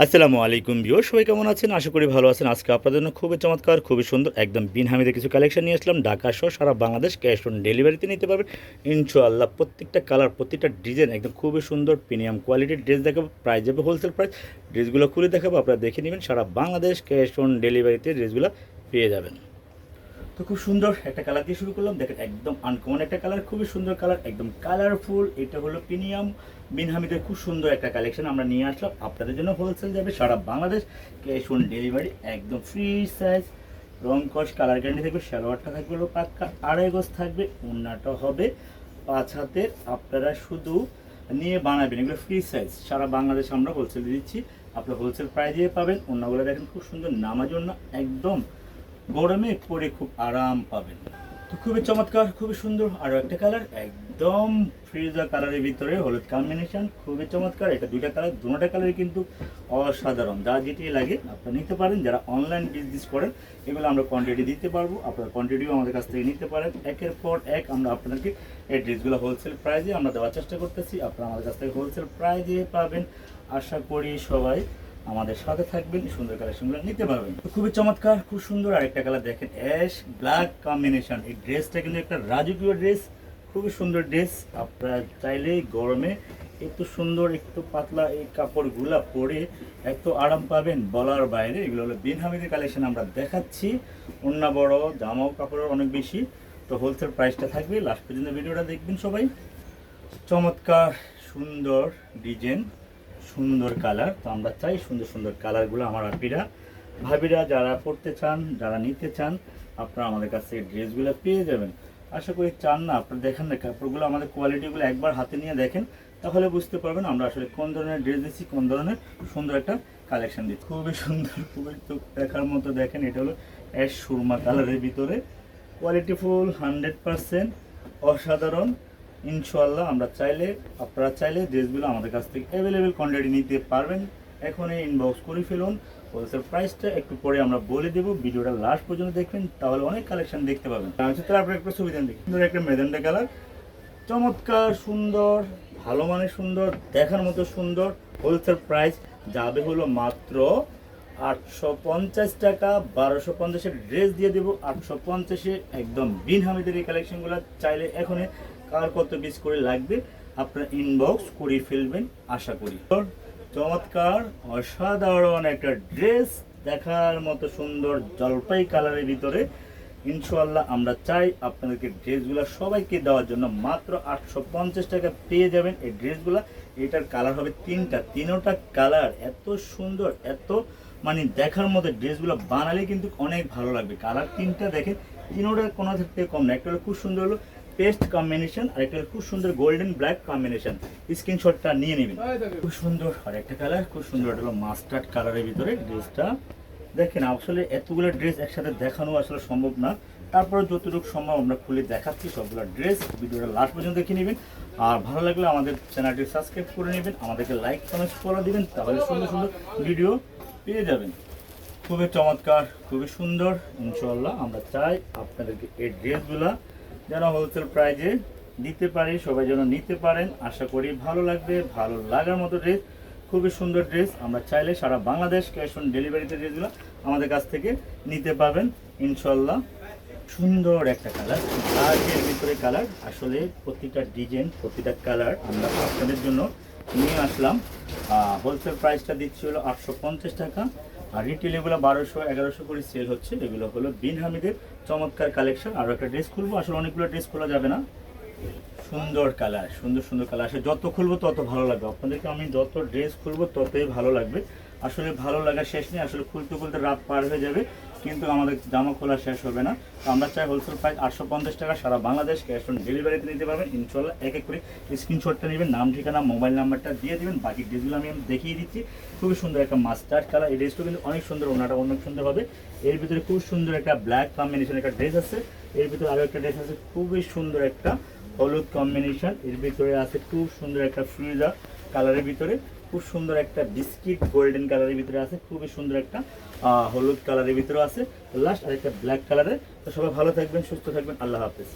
আসসালামু আলাইকুম ভিউয়ার, সবাই কেমন আছেন? আশা করি ভালো আছেন। আজকে আপনাদের জন্য খুবই চমৎকার, খুবই সুন্দর একদম বিন হামিদের কিছু কালেকশন নিয়ে আসলাম। ঢাকা সহ সারা বাংলাদেশ ক্যাশ অন ডেলিভারিতে নিতে পারবেন ইনশাআল্লাহ। প্রত্যেকটা কালার, প্রত্যেকটা ডিজাইন একদম খুবই সুন্দর প্রিমিয়াম কোয়ালিটির ড্রেস দেখাবো। প্রাইস যাবে হোলসেল প্রাইস। ড্রেসগুলো খুলে দেখাবো, আপনারা দেখে নেবেন। সারা বাংলাদেশ ক্যাশ অন ডেলিভারিতে ড্রেসগুলো পেয়ে যাবেন। তো খুব সুন্দর একটা কালার দিয়ে শুরু করলাম। দেখেন একদম আনকমন একটা কালার, খুবই সুন্দর কালার, একদম কালারফুল। এটা হলো প্রিমিয়াম বিন হামিদের খুব সুন্দর একটা কালেকশন আমরা নিয়ে আসলাম আপনাদের জন্য। হোলসেল যাবে সারা বাংলাদেশ, ক্যাশ অন ডেলিভারি, একদম ফ্রি সাইজ, রং কস কালার গ্যারান্টি থাকবে। সালোয়ারটা থাকবে হলো পাক্কা 2.5 গজ থাকবে, ওড়নাটা হবে 5 হাতের। আপনারা শুধু নিয়ে বানাবেন, এগুলো ফ্রি সাইজ। সারা বাংলাদেশ আমরা হোলসেলে দিচ্ছি, আপনারা হোলসেল প্রাইজে পাবেন। ওড়নাগুলো দেখেন খুব সুন্দর, নামার জন্য একদম গরমে পরে খুব আরাম পাবেন। তো খুবই চমৎকার, খুবই সুন্দর। আরও একটা কালার একদম ফ্রিজা কালারের ভিতরে হলুদ কম্বিনেশন, খুবই চমৎকার। এটা দুইটা কালার, দুটোটা কালারই কিন্তু অসাধারণ। যা যেটি লাগে আপনারা নিতে পারেন। যারা অনলাইন বিজনেস করেন, এগুলো আমরা কোয়ান্টিটি দিতে পারবো, আপনারা কোয়ান্টিটিও আমাদের কাছ থেকে নিতে পারেন। একের পর এক আমরা আপনাদেরকে এই ড্রেসগুলো হোলসেল প্রাইজে আমরা দেওয়ার চেষ্টা করতেছি। আপনারা আমাদের কাছ থেকে হোলসেল প্রাইজে পাবেন। আশা করি সবাই আমাদের সাথে থাকবেন, সুন্দর কালেকশনগুলো নিতে পারবেন। খুবই চমৎকার, খুব সুন্দর। আরেকটা কালার দেখেন, অ্যাশ ব্ল্যাক কম্বিনেশন। এই ড্রেসটা কিন্তু একটা রাজকীয় ড্রেস, খুবই সুন্দর ড্রেস। আপনারা চাইলে গরমে একটু সুন্দর, একটু পাতলা এই কাপড়গুলা পরে এত আরাম পাবেন বলার বাইরে। এগুলো হলো বিন হামিদের কালেকশন আমরা দেখাচ্ছি। ওড়না বড়, জামাও কাপড়ের অনেক বেশি। তো হোলসেল প্রাইসটা থাকবে, লাস্ট পর্যন্ত ভিডিওটা দেখবেন সবাই। চমৎকার সুন্দর ডিজাইন, সুন্দর কালার। তো আমরা চাই সুন্দর সুন্দর কালারগুলো আমার ভাবিরা যারা পড়তে চান, যারা নিতে চান, আপনারা আমাদের কাছ থেকে ড্রেসগুলো পেয়ে যাবেন। আশা করি চান না, আপনারা দেখেন না কাপড়গুলো, আমাদের কোয়ালিটিগুলো একবার হাতে নিয়ে দেখেন, তাহলে বুঝতে পারবেন আমরা আসলে কোন ধরনের ড্রেস দিচ্ছি, কোন ধরনের সুন্দর একটা কালেকশন দিচ্ছি। খুবই সুন্দর, খুবই তো দেখার মতো। দেখেন এটা হলো অ্যাশ সুরমা কালারের ভিতরে, কোয়ালিটিফুল 100%, অসাধারণ। ইনশাআল্লাহ আমরা চাইলে, আপনারা চাইলে ড্রেসগুলো আমাদের কাছ থেকে অ্যাভেলেবেল কোয়ান্টিটি নিতে পারবেন। এখনই ইনবক্স করে ফেলুন। হোলসেল প্রাইসটা একটু পরে আমরা বলে দেবো, ভিডিওটা লাস্ট পর্যন্ত দেখবেন, তাহলে অনেক কালেকশন দেখতে পাবেন। তারপরে একটা সুবিধা দেখি, সুন্দর একটা মেজেন্টা কালার, চমৎকার সুন্দর, ভালো মানে সুন্দর, দেখার মতো সুন্দর। হোলসেল প্রাইস যাবে হলো মাত্র 850 টাকা। 1250-এর ড্রেস দিয়ে দেবো 850-এ। একদম বিন হামিদের এই কালেকশনগুলো চাইলে এখনই কার কত পিস করে লাগবে আপনারা ইনবক্স করে ফেলবেন আশা করি। চমৎকার অসাধারণ একটা ড্রেস, দেখার মতো সুন্দর, জলপাই কালারের ভিতরে। ইনশাআল্লাহ আমরা চাই আপনাদেরকে ড্রেসগুলো সবাইকে দেওয়ার জন্য। মাত্র 850 টাকা পেয়ে যাবেন এই ড্রেসগুলো। এটার কালার হবে তিনোটা কালার এত সুন্দর, এত মানে দেখার মতো। ড্রেসগুলো বানালে কিন্তু অনেক ভালো লাগবে। কালার তিনটা দেখেন, তিনোটা কোনো থেকে কম না। একটা হলো খুব সুন্দর হলো পেস্ট কম্বিনেশন, আর একটা খুব সুন্দর গোল্ডেন ব্ল্যাক কম্বিনেশন। স্ক্রিনশটটা নিয়ে নেবেন। খুব সুন্দর। আর একটা কালার খুব সুন্দর, এটা হলো মাস্টার্ড কালারের ভিতরে ড্রেসটা। দেখেন আসলে এতগুলো ড্রেস একসাথে দেখানো আসলে সম্ভব না, তারপরে যতটুকু সম্ভব আমরা খুলে দেখাচ্ছি সবগুলো ড্রেস। ভিডিওটা লাস্ট পর্যন্ত দেখে নেবেন। আর ভালো লাগলে আমাদের চ্যানেলটি সাবস্ক্রাইব করে নেবেন, আমাদেরকে লাইক কমেন্ট ফলো দিবেন, তাহলে সুন্দর সুন্দর ভিডিও পেয়ে যাবেন। খুবই চমৎকার, খুবই সুন্দর। ইনশাআল্লাহ আমরা চাই আপনাদেরকে এই ড্রেসগুলো যেন হোলসেল প্রাইজে দিতে পারি, সবাই যেন নিতে পারেন। আশা করি ভালো লাগবে, ভালো লাগার মতো ড্রেস, খুবই সুন্দর ড্রেস। আমরা চাইলে সারা বাংলাদেশ ক্যাশ অন ডেলিভারিতে ড্রেসগুলো আমাদের কাছ থেকে নিতে পাবেন ইনশাআল্লাহ। সুন্দর একটা কালার, ব্ল্যাকের ভিতরে কালার। আসলে প্রতিটা ডিজাইন, প্রতিটা কালার আমরা আপনাদের জন্য নিয়ে আসলাম। হোলসেল প্রাইসটা দিচ্ছি হলো 850 টাকা, আর রিটেল এগুলো 1200-1100 করে সেল হচ্ছে। এগুলো হলো বিন হামিদের চমৎকার কালেকশন। আরও একটা ড্রেস খুলবো, আসলে অনেকগুলো ড্রেস খোলা যাবে না। সুন্দর কালার, সুন্দর সুন্দর কালার। আসলে যত খুলবো তত ভালো লাগবে আপনাদেরকে। আমি যত ড্রেস খুলবো ততই ভালো লাগবে। আসলে ভালো লাগার শেষ নেই। আসলে খুলতে খুলতে রাত পার হয়ে যাবে, কিন্তু আমাদের জামা খোলা শেষ হবে না। তো আমরা চাই হোলসেল প্রাইস 850 টাকা, সারা বাংলাদেশ ক্যাশ অন ডেলিভারিতে নিতে পারবেন ইনশাআল্লাহ। এক এক করে স্ক্রিনশটটা নেবেন, নাম ঠিকানা মোবাইল নাম্বারটা দিয়ে দেবেন। বাকি ড্রেসগুলো আমি দেখিয়ে দিচ্ছি। খুবই সুন্দর একটা মাস্টার্ড কালার, এই ড্রেসটা কিন্তু অনেক সুন্দর, ওনাটা অনেক সুন্দর হবে। এর ভিতরে খুব সুন্দর একটা ব্ল্যাক কম্বিনেশন একটা ড্রেস আছে। এর ভিতরে আরও একটা ড্রেস আছে, খুবই সুন্দর একটা হলুদ কম্বিনেশন। এর ভিতরে আছে খুব সুন্দর একটা ফ্রিজা কালারের ভিতরে, খুব সুন্দর একটা বিস্কিট গোল্ডেন কালারের ভিতরে আছে, খুবই সুন্দর একটা হলুদ কালারের ভিতরে আছে, লাস্ট আরেকটা ব্ল্যাক কালারের। তো সবাই ভালো থাকবেন, সুস্থ থাকবেন, আল্লাহ হাফেজ।